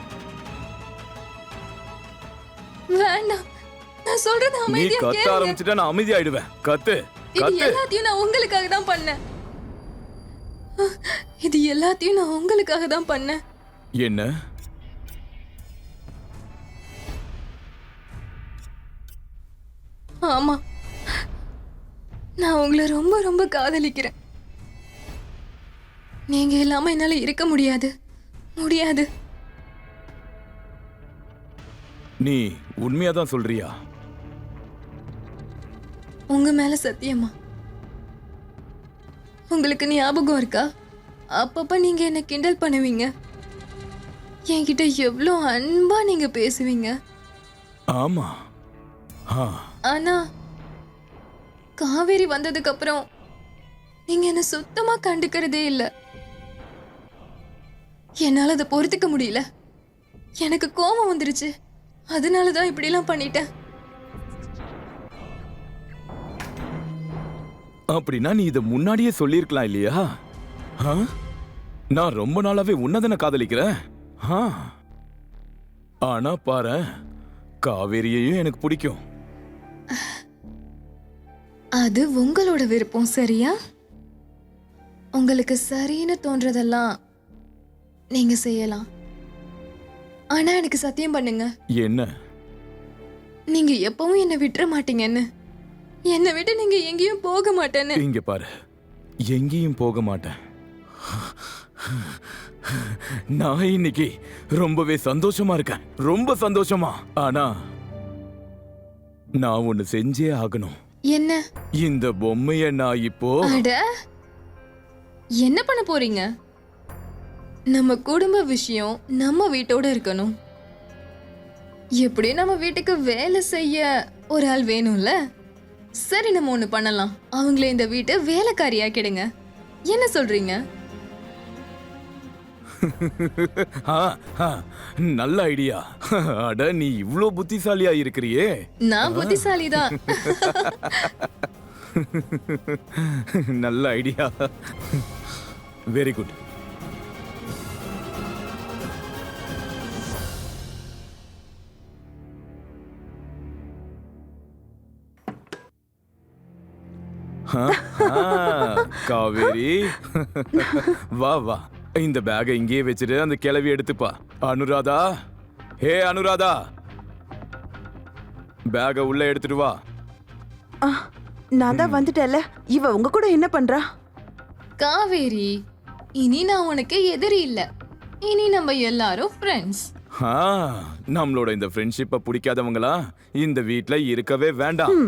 வேண்டாம். நான் சொல்றது நீ அமைதியா கத்த கேளுங்க. ஆரம்பிச்சுட்டா நான் அமைதியாயிடுவேன். கத்து இது கத்து. எல்லாத்தையும் நான் உங்களுக்காக தான் பண்ணேன். இது எல்லாத்தையும் நான் உங்களுக்காக தான் பண்ணேன். என்ன? ஆமா, நான் உங்களை ரொம்ப ரொம்ப காதலிக்கிறேன். நீங்க இல்லாம என்னால இருக்க முடியாது, முடியாது. நீ உண்மையாதான் சொல்றியா? உங்க மேல சத்தியமா. உங்களுக்கு ஞாபகம் இருக்கா? அப்பப்ப நீங்க என்ன கிண்டல் பண்ணுவீங்க. என்கிட்ட எவ்வளோ அன்பா நீங்க பேசுவீங்க. ஆமா. ஆனா காவேரி வந்ததுக்கு அப்புறம் நீங்க என்ன சுத்தமா கண்டுக்கிறதே இல்ல. என்னால அதை பொறுத்துக்க முடியல. எனக்கு கோபம் வந்துருச்சு. அதனாலதான் இப்படி எல்லாம் பண்ணிட்டேன். அப்படின்னா நீ இத முன்னாடியே சொல்லிருக்கலாம் இல்லையா? நான் ரொம்ப நாளாவே உன்னதன காதலிக்கிறேன். ஆனா பாரு, காவேரியையும் எனக்கு பிடிக்கும். அது உங்களோட விருப்பம், சரியா? உங்களுக்கு சரின்னு தோன்றதெல்லாம் நீங்க செய்யலாம். ஆனா எனக்கு சத்தியம் பண்ணுங்க, என்ன? நீங்க எப்பவும் என்ன விட்டுற மாட்டீங்கன்னு. என்னை விட்டு நீங்க எங்கேயும் போக மாட்டேன்னு. இங்க பாரு, எங்கேயும் போக மாட்டேன். நான் இன்னைக்கு ரொம்பவே சந்தோஷமா இருக்கேன், ரொம்ப சந்தோஷமா. ஆனா நான் ஒண்ணு செஞ்சே ஆகணும். என்ன? இந்த பொம்மைய நான் இப்போ அட, என்ன பண்ண போறீங்க? நம்ம குடும்ப விஷயம் நம்ம வீட்டோட இருக்கணும். எப்படி நம்ம வீட்டுக்கு வேலை செய்ய ஒரு ஆள் வேணும்ல? சரி, நம்ம ஒண்ணு பண்ணலாம். அவங்கள இந்த வீட்டு வேலைக்காரியாக்கிடுங்க. என்ன சொல்றீங்க? நல்ல ஐடியா. அட, நீ இவ்ளோ புத்திசாலியா இருக்கிறியே. நான் புத்திசாலிதான். நல்ல ஐடியா. Very good. காவேரி, வா வா. இந்த பேக்கை இங்கேயே வச்சுட்டு அந்த கிளவி எடுத்துப்பா. அனுராதா, ஹே அனுராதா, பேக்கை உள்ள எடுத்துட்டு வா. நான் தான் வந்துட்டேன்ல. இவ உங்க கூட என்ன பண்றா? காவேரி, இனி நான் உனக்கு எதிரி இல்ல. இனி நம்ம எல்லாரும் ஃப்ரெண்ட்ஸ். நம்மளோட இந்த ஃப்ரெண்ட்ஷிப்பை பிடிக்காதவங்களா இந்த வீட்ல இருக்கவே வேண்டாம்.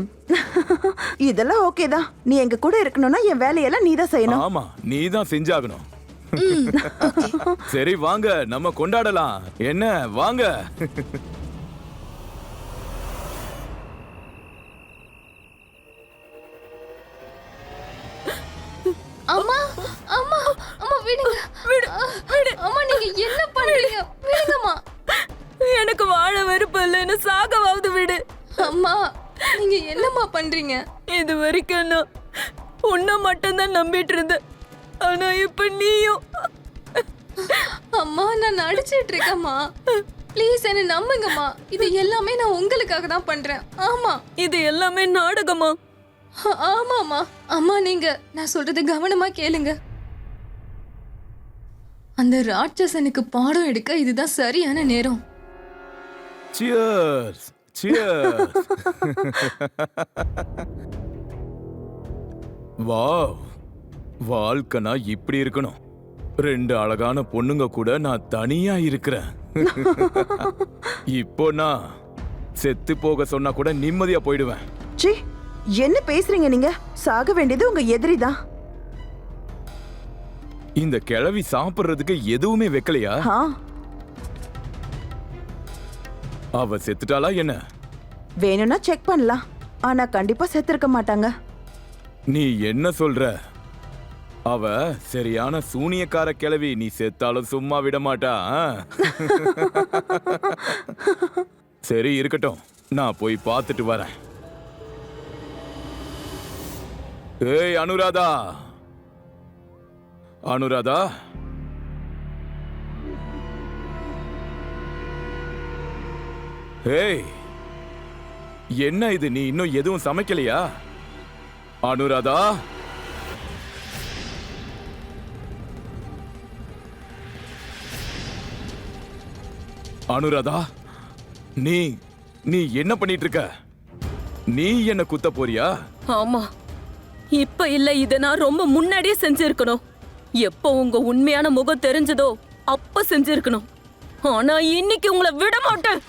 இதெல்லாம் ஓகே தான். நீ எங்க கூட இருக்கணும்னா என் வேலையெல்லாம் நீ தான் செய்யணும். ஆமா, நீ தான் செஞ்சாகணும். சரி வாங்க, நம்ம கொண்டாடலாம். என்ன, வாங்க. அம்மா, அம்மா, அம்மா, விடு விடு அம்மா நீங்க என்ன பண்றீங்க? விடுங்கம்மா. எனக்கு வாழ வெறுப்பு இல்லைன்னு சாகவாவது விடு. அம்மா நீங்க என்னம்மா பண்றீங்க? இது வரைக்கும் நான் உன்னை மட்டும்தான் நம்பிட்டு இருந்தேன். ஆனா இப்ப நீயும். அம்மா நான் நடிச்சிட்டு இருக்கேம்மா. ப்ளீஸ் என்ன நம்புங்கம்மா. இது எல்லாமே நான் உங்களுக்காக தான் பண்றேன். ஆமா இது எல்லாமே நாடகமா? ஆமாம்மா. அம்மா நீங்க நான் சொல்றது கவனமா கேளுங்க. அந்த ராட்சசனுக்கு பாடம் எடுக்க இதுதான் சரியான நேரம். Cheers cheers. வாவ், வாழ்க்கைனா இப்படி இருக்கணும். 2 அழகான பொண்ணுங்க கூட நான் தனியா இருக்கிறேன். இப்போ நான் செத்து போக சொன்னா கூட நிம்மதியா போயிடுவேன். சி, என்ன பேசுறீங்க நீங்க? சாக வேண்டியது உங்க எதிரி தான். இந்த கிழவி சாப்பிடுறதுக்கு எதுவுமே வைக்கலையா? ஆ, அவ செத்துட்டாளா என்ன? வேணும்னா செக் பண்ணலாம். ஆனா கண்டிப்பா செத்துருக்க மாட்டாங்க. நீ என்ன சொல்ற? அவ சரியான சூனியக்கார கிழவி. நீ செத்தாலும் சும்மா விட மாட்டா. சரி இருக்கட்டும், நான் போய் பார்த்துட்டு வரேன். ஏய் அனுராதா, அனுராதா, ஏய் என்ன இது? நீ இன்னும் எதுவும் சமைக்கலையா? அனுராதா, அனுராதா, நீ நீ என்ன பண்ணிட்டு இருக்க? நீ என்ன குத்த போறியா? ஆமா, இப்ப இல்ல, இத நான் ரொம்ப முன்னாடியே செஞ்சிருக்கணும். எப்போ உங்க உண்மையான முகம் தெரிஞ்சதோ அப்ப செஞ்சிருக்கணும். ஆனா இன்னைக்கு உங்களை விட மாட்டேன்.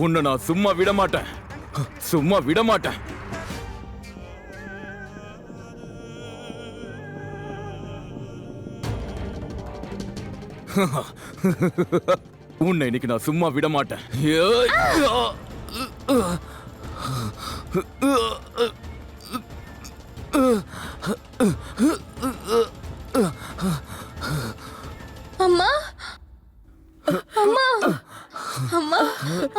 உன்னை நான் சும்மா விட மாட்டேன், சும்மா விட மாட்டேன். உன்னை இன்னைக்கு நான் சும்மா விட மாட்டேன். ஏய்! அம்மா அம்மா அம்மா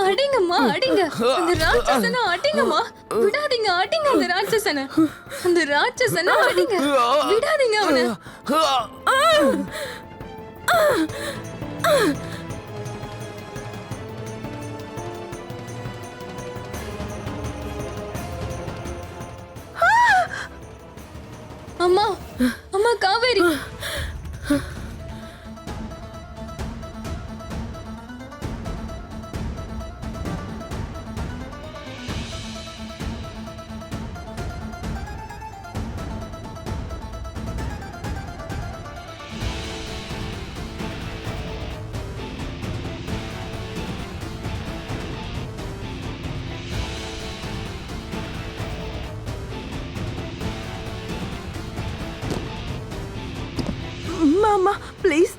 அடிங்கம்மா, அடிங்க அந்த ராட்சசனை, அடிங்கம்மா. விடாதீங்க, அடிங்க அந்த ராட்சசனை. அந்த ராட்சசனை அடிங்க, விடாதீங்க அவனை. அம்மா அம்மா காவேரி. மாமா ப்ளீஸ்,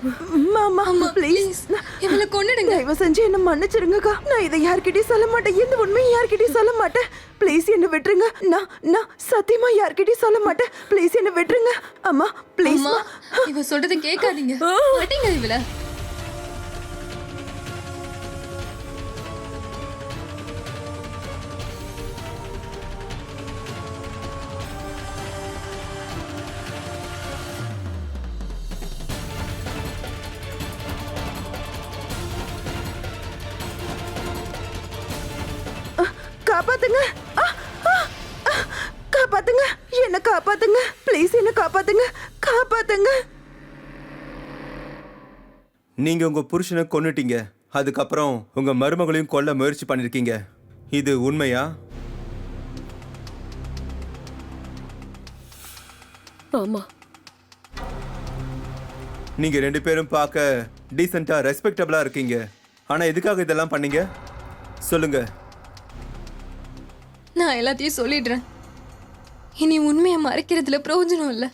மாமா ப்ளீஸ், இவளை கொன்னுடுங்க. தயவு செஞ்சு என்ன மன்னிச்சிருங்கக்கா. நான் இதை யார்கிட்டயும் சொல்ல மாட்டேன். இந்த உண்மையை யார்கிட்டயும் சொல்ல மாட்டேன். ப்ளீஸ் என்ன விட்டுருங்க. நான் சத்தியமா யார்கிட்டயும் சொல்ல மாட்டேன். ப்ளீஸ் என்ன விட்டுருங்க அம்மா, ப்ளீஸ். அம்மா இவ சொல்றதை கேட்காதீங்க, அடிங்க இவளை. காப்பாத்துங்க, காப்பாத்துங்க, என்ன காப்பாத்துங்க, ப்ளீஸ் என்ன காப்பாத்துங்க, காப்பாத்துங்க. நீங்க உங்க புருஷனை கொன்னுட்டீங்க. அதுக்கப்புறம் உங்க மருமகளையும் கொல்ல முயற்சி பண்ணிருக்கீங்க. இது உண்மையா? ஆமா. நீங்க 2 பேரும் பார்க்க டீசெண்டா ரெஸ்பெக்டபிளா இருக்கீங்க. ஆனா எதுக்காக இதெல்லாம் பண்ணீங்க சொல்லுங்க. நான் எல்லாத்தையும் சொல்லிடுறேன். இனி உண்மையை மறைக்கிறதுல பிரயோஜனம் இல்லை.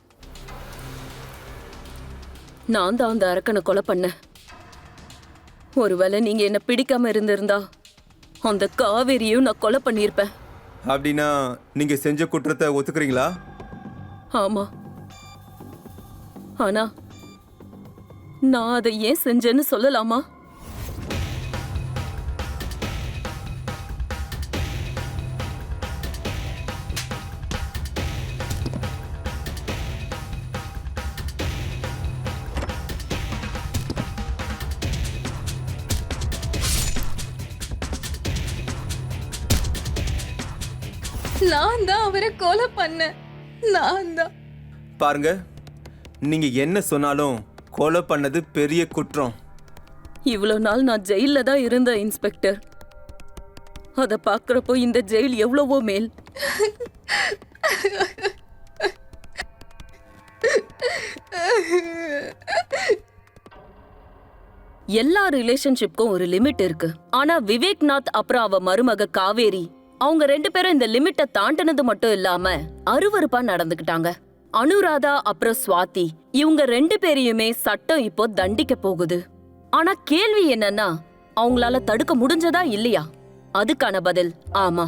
நான் தான் அந்த அரக்கனை கொலை பண்ணேன். ஒருவேளை நீங்க என்ன பிடிக்காம இருந்திருந்தா அந்த காவேரியும் நான் கொலை பண்ணியிருப்பேன். அப்படின்னா நீங்க செஞ்ச குற்றத்தை ஒத்துக்கிறீங்களா? ஆமா. ஆனா நான் அதை ஏன் செஞ்சேன்னு சொல்லலாமா? நான் தான் அவரை கொலை பண்ணேன். நான் தான். பாருங்க, நீங்க என்ன சொன்னாலும் கொலை பண்ணது பெரிய குற்றம். இவ்வளோ நாள் நான் ஜெயில தான் இருந்தேன் இன்ஸ்பெக்டர். அதை பார்க்குறப்போ இந்த ஜெயில் எவ்வளவோ மேல். எல்லா ரிலேஷன்ஷிப்க்கும் ஒரு லிமிட் இருக்கு. ஆனா விவேக்நாத் அப்புறம் அவ மருமக காவேரி அவங்க 2 பேரும் இந்த லிமிட்டை தாண்டினது மட்டும் இல்லாம அருவருப்பா நடந்துக்கிட்டாங்க. அனுராதா அப்புறம் சுவாதி இவங்க 2 பேரையுமே சட்டம் இப்போ தண்டிக்க போகுது. ஆனா கேள்வி என்னன்னா, அவங்களால தடுக்க முடிஞ்சதா இல்லையா? அதுக்கான பதில் ஆமா.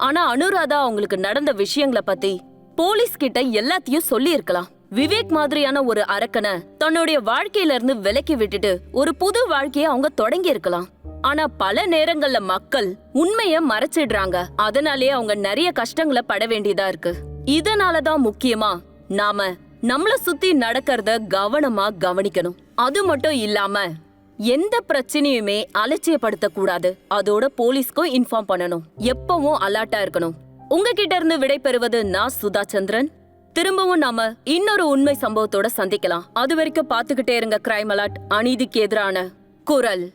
ஆனா அனுராதா அவங்களுக்கு நடந்த விஷயங்களை பத்தி போலீஸ் கிட்ட எல்லாத்தையும் சொல்லி இருக்கலாம். விவேக் மாதிரியான ஒரு அரக்கனை தன்னுடைய வாழ்க்கையில இருந்து விலக்கி விட்டுட்டு ஒரு புது வாழ்க்கைய அவங்க தொடங்கி இருக்கலாம். ஆனா பல நேரங்கள்ல மக்கள் உண்மைய மறைச்சிடுறாங்க. அதனாலே அவங்க நிறைய கஷ்டங்களை பட வேண்டியதா இருக்கு. இதனாலதான் முக்கியமா நாம நம்மள சுத்தி நடக்கிறத கவனமா கவனிக்கணும். அது மட்டும் இல்லாம எந்த பிரச்சனையுமே அலட்சியப்படுத்த கூடாது. அதோட போலீஸ்க்கும் இன்ஃபார்ம் பண்ணணும். எப்பவும் அலர்ட்டா இருக்கணும். உங்ககிட்ட இருந்து விடை பெறுவது நான் சுதா சந்திரன். திரும்பவும் நாம இன்னொரு உண்மை சம்பவத்தோட சந்திக்கலாம். அது வரைக்கும் பாத்துக்கிட்டே இருங்க கிரைம் அலர்ட், அநீதிக்கு எதிரான குரல்.